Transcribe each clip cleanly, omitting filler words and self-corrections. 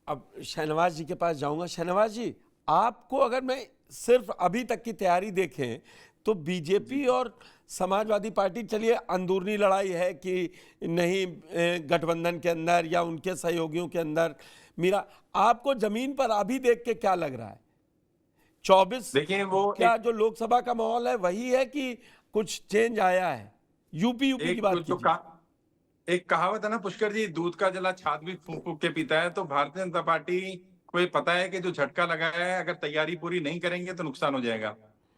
अब शहनवाज जी के पास जाऊंगा। शहनवाज जी, आपको अगर मैं सिर्फ अभी तक की तैयारी देखें तो बीजेपी और समाजवादी पार्टी, चलिए अंदरूनी लड़ाई है कि नहीं गठबंधन के अंदर या उनके सहयोगियों के अंदर, मेरा आपको जमीन पर अभी देख के क्या लग रहा है? 24 देखिए वो क्या जो लोकसभा का माहौल है वही है कि कुछ चेंज आया है? यूपी की बात जो कीजिए। एक कहावत है ना पुष्कर जी, दूध का जला छाछ भी फूंक फूंक के पीता है। तो भारतीय जनता पार्टी को ये पता है कि जो झटका लगाया है, अगर तैयारी पूरी नहीं करेंगे तो नुकसान हो जाएगा।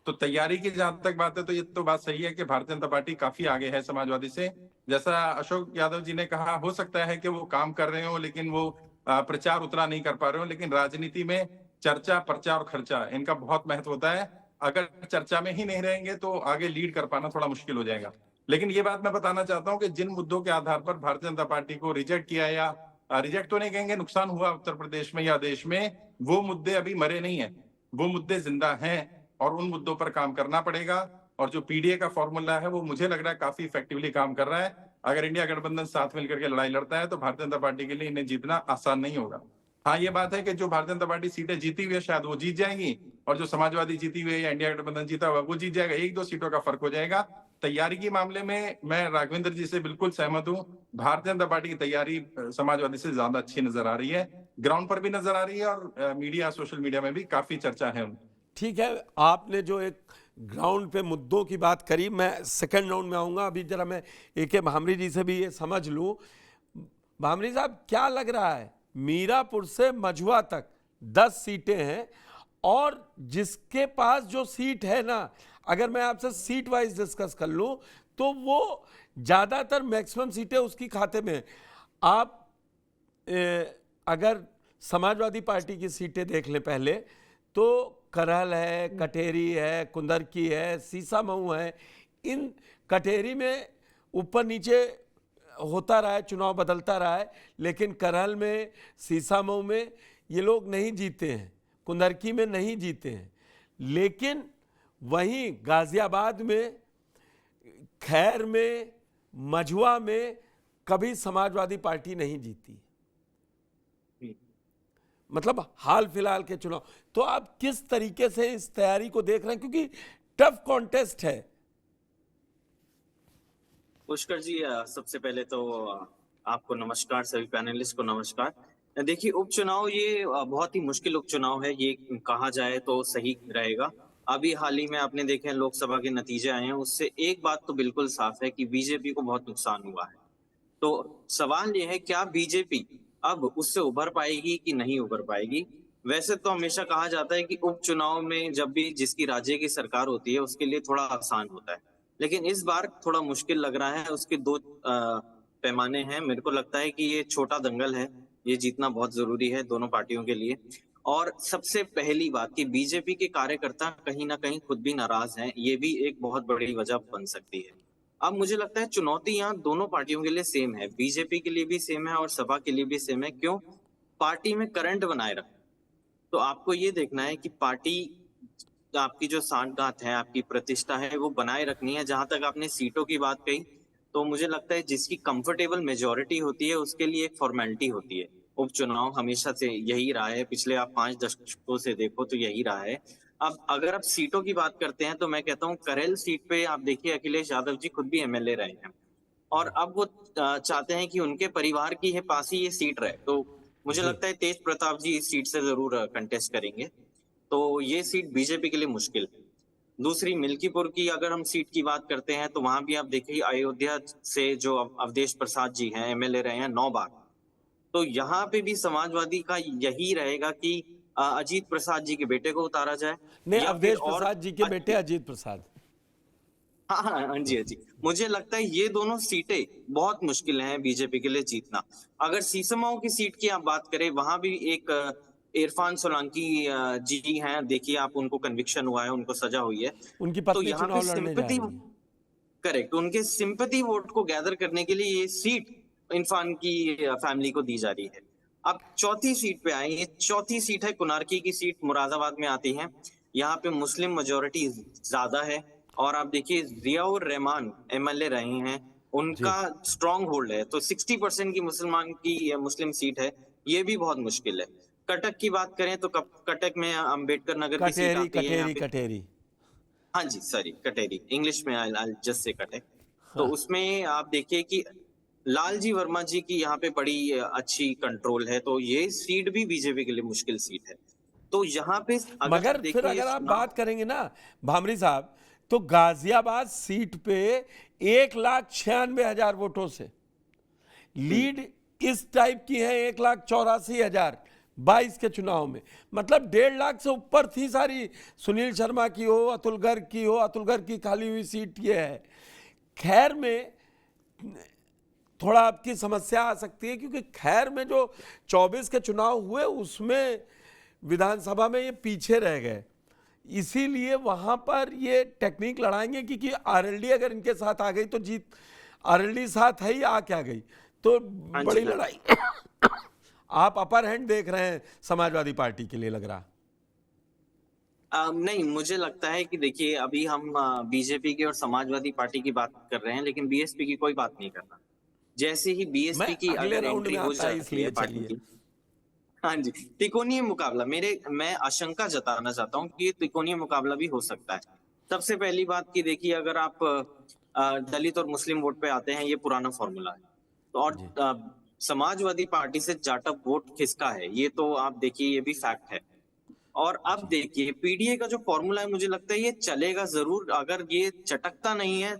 तो तैयारी की जहां तक बात है तो ये तो बात सही है कि भारतीय जनता पार्टी काफी आगे है समाजवादी से। जैसा अशोक यादव जी ने कहा, हो सकता है कि वो काम कर रहे हो लेकिन वो प्रचार उतना नहीं कर पा रहे हो। लेकिन राजनीति में चर्चा, प्रचार और खर्चा, इनका बहुत महत्व होता है। अगर चर्चा में ही नहीं रहेंगे तो आगे लीड कर पाना थोड़ा मुश्किल हो जाएगा। लेकिन ये बात मैं बताना चाहता हूं कि जिन मुद्दों के आधार पर भारतीय जनता पार्टी को रिजेक्ट किया, या रिजेक्ट तो नहीं कहेंगे, नुकसान हुआ उत्तर प्रदेश में या देश में, वो मुद्दे अभी मरे नहीं है, वो मुद्दे जिंदा हैं और उन मुद्दों पर काम करना पड़ेगा। और जो पीडीए का फॉर्मूला है वो मुझे लग रहा है काफी इफेक्टिवली काम कर रहा है। अगर इंडिया गठबंधन साथ मिलकर के लड़ाई लड़ता है तो भारतीय जनता पार्टी के लिए इन्हें जीतना आसान नहीं होगा। हाँ, ये बात है कि जो भारतीय जनता पार्टी सीटें जीती हुई है शायद वो जीत जाएंगी, और जो समाजवादी जीती हुई है या इंडिया गठबंधन जीता हुआ वो जीत जाएगा। 1-2 सीटों का फर्क हो जाएगा। तैयारी के मामले में मैं राघवेंद्र जी से बिल्कुल सहमत हूं। भारतीय जनता पार्टी की तैयारी समाजवादी से ज्यादा अच्छी नजर आ रही है, ग्राउंड पर भी नजर आ रही है, और मीडिया, सोशल मीडिया में भी काफी चर्चा है उनकी। ठीक है, आपने जो एक ग्राउंड पे मुद्दों की बात करी, मैं सेकंड राउंड में आऊंगा। अभी जरा मैं ए.के. भामरी जी से भी ये समझ लूं। भामरी साहब, क्या लग रहा है, मीरापुर से मझुआ तक 10 सीटें हैं, और जिसके पास जो सीट है ना, अगर मैं आपसे सीट वाइज डिस्कस कर लूं तो वो ज़्यादातर मैक्सिमम सीटें उसकी खाते में हैं। आप अगर समाजवादी पार्टी की सीटें देख लें पहले, तो करहल है, कटेरी है, कुंदरकी है, सीसामऊ है। इन कटेरी में ऊपर नीचे होता रहा है, चुनाव बदलता रहा है, लेकिन करहल में, सीसामऊ में ये लोग नहीं जीते हैं, कुंदरकी में नहीं जीते हैं। लेकिन वहीं गाजियाबाद में, खैर में, मझुआ में कभी समाजवादी पार्टी नहीं जीती। मतलब हाल फिलहाल के चुनाव। तो आप किस तरीके से इस तैयारी को देख रहे हैं, क्योंकि टफ कॉन्टेस्ट है? पुष्कर जी, सबसे पहले तो आपको नमस्कार, सभी पैनलिस्ट को नमस्कार। देखिए, उपचुनाव ये बहुत ही मुश्किल उपचुनाव है, ये कहा जाए तो सही रहेगा। अभी हाल ही में आपने देखे लोकसभा के नतीजे आए हैं, उससे एक बात तो बिल्कुल साफ है कि बीजेपी को बहुत नुकसान हुआ है। तो सवाल ये है, क्या बीजेपी अब उससे उभर पाएगी कि नहीं उभर पाएगी? वैसे तो हमेशा कहा जाता है कि उपचुनाव में जब भी जिसकी राज्य की सरकार होती है उसके लिए थोड़ा आसान होता है, लेकिन इस बार थोड़ा मुश्किल लग रहा है। उसके दो पैमाने हैं। मेरे को लगता है कि ये छोटा दंगल है, ये जीतना बहुत जरूरी है दोनों पार्टियों के लिए। और सबसे पहली बात कि बीजेपी के कार्यकर्ता कहीं ना कहीं खुद भी नाराज हैं, ये भी एक बहुत बड़ी वजह बन सकती है। अब मुझे लगता है चुनौती यहाँ दोनों पार्टियों के लिए सेम है, बीजेपी के लिए भी सेम है और सपा के लिए भी सेम है। क्यों? पार्टी में करंट बनाए रखना। तो आपको ये देखना है कि पार्टी, आपकी जो सांठगांठ है, आपकी प्रतिष्ठा है, वो बनाए रखनी है। जहां तक आपने सीटों की बात कही, तो मुझे लगता है जिसकी कंफर्टेबल मेजोरिटी होती है उसके लिए एक फॉर्मेलिटी होती है। उपचुनाव हमेशा से यही रहा है, पिछले आप 5 दशकों से देखो तो यही रहा है। अब अगर आप सीटों की बात करते हैं तो मैं कहता हूँ करेल सीट पे आप देखिए अखिलेश यादव जी खुद भी एमएलए रहे हैं, और अब वो चाहते हैं कि उनके परिवार की है पास ही ये सीट रहे। तो मुझे लगता है तेज प्रताप जी इस सीट से जरूर कंटेस्ट करेंगे, तो ये सीट बीजेपी के लिए मुश्किल है। दूसरी मिल्कीपुर की अगर हम सीट की बात करते हैं तो वहां भी आप देखिए अयोध्या से जो अवधेश प्रसाद जी हैं, एमएलए रहे हैं 9 बार। तो यहाँ पे भी समाजवादी का यही रहेगा कि अजीत प्रसाद जी के बेटे को उतारा जाए, नहीं, या फिर अवधेश और प्रसाद जी के बेटे अजीत प्रसाद। हाँ हाँ हाँ जी, हाँ जी। मुझे लगता है ये दोनों सीटें बहुत मुश्किल हैं बीजेपी के लिए जीतना। अगर सीसमाओं की सीट की आप बात करें, वहां भी एक इरफान सोलंकी जी हैं, देखिए आप, उनको कन्विक्शन हुआ है, उनको सजा हुई है। उनकी तो पत्नी यहाँ पे चुनाव लड़ने जा सिंपैथी, रही है। करेक्ट, उनके सिंपैथी वोट को गैदर करने के लिए ये सीट इरफान की फैमिली को दी जा रही है। अब चौथी सीट पे आए, ये चौथी सीट है कुनारकी की सीट, मुरादाबाद में आती है। यहाँ पे मुस्लिम मेजोरिटी ज्यादा है, और आप देखिए जियाउर रहमान एमएलए रहे हैं, जी। उनका स्ट्रॉन्ग होल्ड है। तो 60% की मुसलमान की मुस्लिम सीट है, ये भी बहुत मुश्किल है। कटक की बात करें तो कटक में अम्बेडकर नगर की सीट कटेरी आती है यहाँ कटेरी पे। कटेरी। हाँ जी, सॉरी, कटेरी, इंग्लिश में आई जस्ट से कटक। तो हाँ। उसमें आप देखिए कि लालजी वर्मा जी की यहाँ पे बड़ी अच्छी कंट्रोल है, तो ये सीट भी बीजेपी के लिए मुश्किल सीट है। तो यहाँ पे अगर मगर फिर देखिए अगर आप चुनाव, बात करेंगे ना भामरी साहब, तो गाजियाबाद सीट पे 1,96,000 वोटों से लीड इस टाइप की है, 1,84,000 22 के चुनाव में, मतलब 1.5 लाख से ऊपर थी सारी। सुनील शर्मा की हो, अतुल गर्ग की हो, अतुल गर्ग की खाली हुई सीट ये है। खैर में थोड़ा आपकी समस्या आ सकती है, क्योंकि खैर में जो 24 के चुनाव हुए उसमें विधानसभा में ये पीछे रह गए, इसीलिए वहां पर ये टेक्निक लड़ाएंगे, क्योंकि आरएलडी अगर इनके साथ आ गई तो जीत, आरएलडी साथ है ही, आ क्या गई तो हाँ बड़ी जी, हाँ। लड़ाई। आप अपर हैंड देख रहे हैं समाजवादी पार्टी के लिए, लग रहा। नहीं, मुझे लगता है कि देखिए अभी हम बीजेपी की और समाजवादी पार्टी की बात कर रहे हैं, लेकिन बीएसपी की कोई बात नहीं कर रहा। जैसे ही मैं बीएसपी की अगले अगर राउंड एंट्री में हो आता है, जाती है इसलिए पार्टी चलिए। की, हाँ जी, त्रिकोणीय मुकाबला, मैं आशंका जताना चाहता हूँ कि ये त्रिकोणीय मुकाबला भी हो सकता है। सबसे पहली बात कि देखिए अगर आप दलित और मुस्लिम वोट पे आते हैं, ये पुराना फॉर्मूला है। तो और जी। समाजवादी पार्टी से जाटव वोट किसका है, ये तो आप देखिए, ये भी फैक्ट है। और अब देखिए पीडीए का जो फॉर्मूला है, मुझे लगता है ये चलेगा जरूर। अगर ये चटकता नहीं है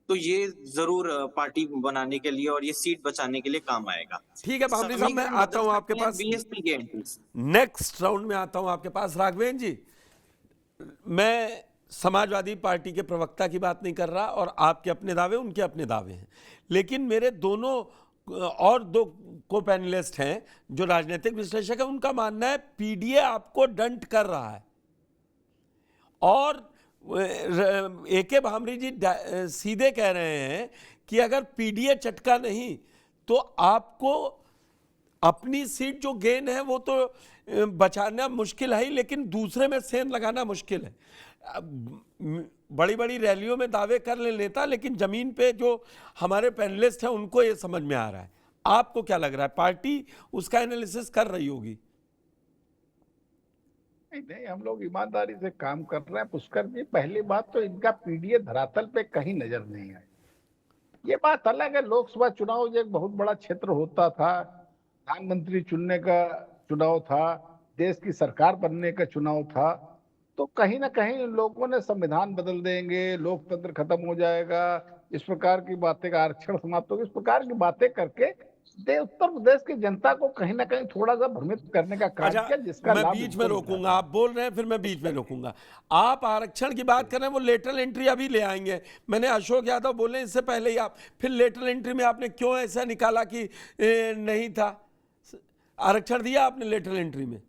तो ये जरूर पार्टी बनाने के लिए और ये सीट बचाने के लिए काम आएगा। ठीक है भामरी साहब, मैं समीकरण आता बदल हूं आपके सकते हैं पास, बीएसपी की एंट्री से। नेक्स्ट राउंड में आता हूं आपके पास। राघवेंद्र जी, मैं समाजवादी पार्टी के प्रवक्ता की बात नहीं कर रहा, और आपके अपने दावे, उनके अपने दावे हैं, लेकिन मेरे दोनों और दो को पैनलिस्ट हैं जो राजनीतिक विश्लेषक हैं, उनका मानना है पीडीए आपको डंट कर रहा है। और एके भामरी जी सीधे कह रहे हैं कि अगर पीडीए चटका नहीं तो आपको अपनी सीट जो गेन है वो तो बचाना मुश्किल है ही, लेकिन दूसरे में सेंध लगाना मुश्किल है। बड़ी बड़ी रैलियों में दावे कर ले नेता, लेकिन जमीन पे जो हमारे पैनलिस्ट हैं उनको ये समझ में आ रहा है। आपको क्या लग रहा है, पार्टी उसका एनालिसिस कर रही होगी? नहीं, हम लोग ईमानदारी से काम कर रहे हैं पुष्कर जी। पहली बात तो इनका पीडीए धरातल पे कहीं नजर नहीं आए। ये बात अलग है, लोकसभा चुनाव जो एक बहुत बड़ा क्षेत्र होता था, प्रधानमंत्री चुनने का चुनाव था, देश की सरकार बनने का चुनाव था, तो कहीं ना कहीं लोगों ने संविधान बदल देंगे, लोकतंत्र खत्म हो जाएगा, इस प्रकार की बातें, का आरक्षण समाप्त होगा, इस प्रकार की बातें करके उत्तर प्रदेश की जनता को कहीं ना कहीं थोड़ा सा भ्रमित करने का कार्य किया, जिसका मैं लाभ बीच में इनको रोकूंगा, मिला। आप बोल रहे हैं फिर मैं बीच में रोकूंगा। आप आरक्षण की बात कर रहे हैं, वो लेटरल एंट्री अभी ले आएंगे। मैंने अशोक यादव बोले इससे पहले ही आप, फिर लेटरल एंट्री में आपने क्यों ऐसा निकाला कि नहीं था? आरक्षण दिया आपने लेटरल एंट्री में,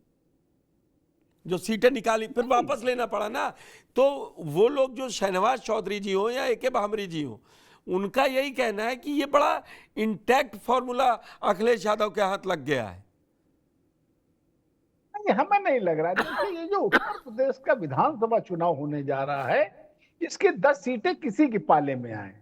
जो सीटें निकाली फिर वापस लेना पड़ा ना। तो वो लोग जो शहनवाज चौधरी जी हो या एके भामरी जी हो, उनका यही कहना है कि ये बड़ा इंटैक्ट फॉर्मूला अखिलेश यादव के हाथ लग गया है। नहीं, हमें नहीं लग रहा है। देखिए, ये जो उत्तर प्रदेश का विधानसभा चुनाव होने जा रहा है, इसकी 10 सीटें किसी के पाले में आए,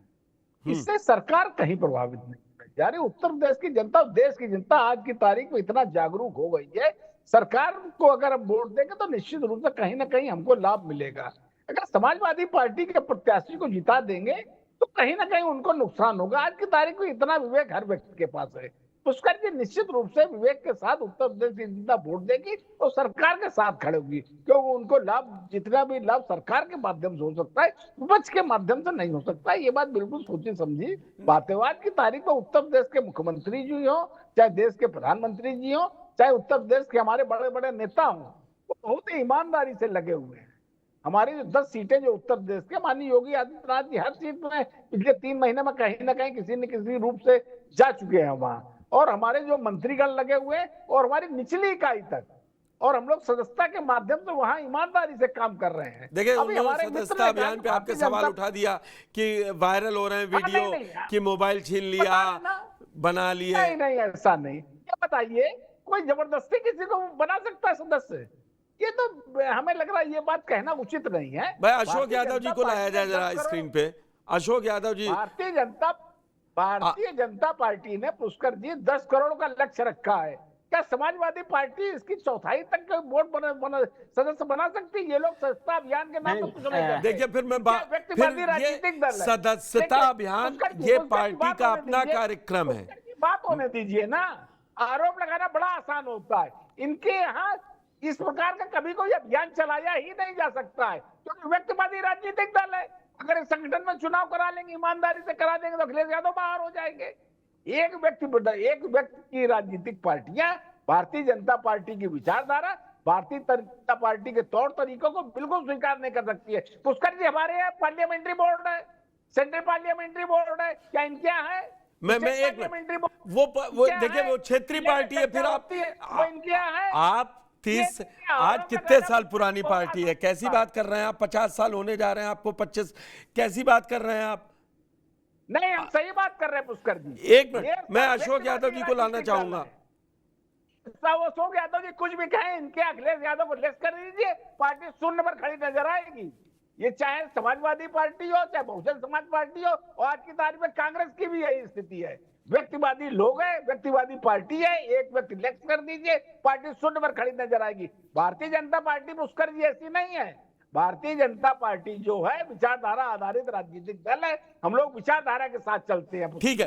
इससे सरकार कहीं प्रभावित नहीं जा रही। उत्तर प्रदेश की जनता, देश की जनता आज की तारीख में इतना जागरूक हो गई है, सरकार को अगर हम वोट देंगे तो निश्चित रूप से कहीं ना कहीं हमको लाभ मिलेगा। अगर समाजवादी पार्टी के प्रत्याशी को जिता देंगे तो कहीं ना कहीं उनको नुकसान होगा। आज की तारीख में इतना विवेक हर व्यक्ति के पास है, पुष्कर जी निश्चित रूप से विवेक के साथ उत्तर प्रदेश की जनता वोट देगी और सरकार के साथ खड़े होगी, क्योंकि उनको लाभ, जितना भी लाभ सरकार के माध्यम से हो सकता है, विपक्ष के माध्यम से नहीं हो सकता। ये बात बिल्कुल सोची समझी बात है। आज की तारीख में उत्तर प्रदेश के मुख्यमंत्री जी हो, चाहे देश के प्रधानमंत्री जी हो, चाहे उत्तर प्रदेश के हमारे बड़े बड़े नेता हो, वो बहुत ही ईमानदारी से लगे हुए हैं। हमारी जो 10 सीटें जो उत्तर प्रदेश के, माननीय योगी आदित्यनाथ जी हर सीट में पिछले 3 महीने में कहीं ना कहीं किसी न किसी रूप से जा चुके हैं वहां, और हमारे जो मंत्रीगण लगे हुए हैं और हमारी निचली इकाई तक, और हम लोग सदस्यता के माध्यम से वहां ईमानदारी से काम कर रहे हैं। देखिए, अभी हमारे सदस्यता अभियान पे आपके सवाल उठा दिया कि वायरल हो रहे हैं वीडियो कि मोबाइल छीन लिया, बना लिए। नहीं नहीं, ऐसा नहीं। ये बताइए, कोई जबरदस्ती किसी को बना सकता है सदस्य? ये तो हमें लग रहा है ये बात कहना उचित नहीं है। भाई अशोक यादव जी को लाया जाए जरा स्क्रीन पे। अशोक यादव जी, भारतीय जनता पार्टी ने पुष्कर जी 10 करोड़ का लक्ष्य रखा है क्या समाजवादी पार्टी इसकी चौथाई तक के वोट सदस्य बना सकती है? ये लोग सदस्यता अभियान के नाम पर कुछ नहीं करते। देखिए फिर मैं क्या व्यक्तिवादी फिर ये राजनीतिक दल है? सदस्यता देखिए, अभियान पुष्कर जी, ये पुष्कर जी, पार्टी बात का होने अपना दीजिए। कार्यक्रम है। पुष्कर जी, बात होने दीजिए ना। आरोप लगाना बड़ा आसान होता है, इनके यहाँ इस प्रकार का कभी कोई अभियान चलाया ही नहीं जा सकता है, क्योंकि व्यक्तिवादी राजनीतिक दल है। अगर इस संगठन में चुनाव करा लेंगे, ईमानदारी से करा देंगे, तो अखिलेश यादव बाहर हो जाएंगे। एक व्यक्ति की राजनीतिक पार्टियां भारतीय जनता पार्टी की विचारधारा, भारतीय जनता पार्टी के तौर तरीकों को बिल्कुल स्वीकार नहीं कर सकती है। पुष्कर जी, हमारे यहाँ पार्लियामेंट्री बोर्ड है, सेंट्रल पार्लियामेंट्री बोर्ड है, क्या इनके यहाँ है? मैं एक वो देखिए वो क्षेत्रीय पार्टी है, फिर आप इनके यहाँ है? आप 30 आज कितने साल पुरानी पार्टी है, कैसी बात कर रहे हैं आप? 50 साल होने जा रहे हैं आपको, 25 कैसी बात कर रहे हैं आप? नहीं, हम सही बात कर रहे हैं पुष्कर जी। एक मिनट, मैं अशोक यादव जी को लाना चाहूंगा। अशोक यादव जी कुछ भी कहें, इनके अखिलेश यादव को लेस कर दीजिए, पार्टी शून्य पर खड़ी नजर आएगी। ये चाहे समाजवादी पार्टी हो, चाहे बहुजन समाज पार्टी हो, और आज की तारीख में कांग्रेस की भी यही स्थिति है। व्यक्तिवादी लोग हैं, व्यक्तिवादी पार्टी है, एक व्यक्ति लेस कर दीजिए, पार्टी शून्य पर खड़ी नजर आएगी। भारतीय जनता पार्टी पुष्कर जी ऐसी नहीं है। भारतीय जनता पार्टी जो है विचारधारा आधारित राजनीतिक दल है, हम लोग विचारधारा के साथ चलते हैं। ठीक है,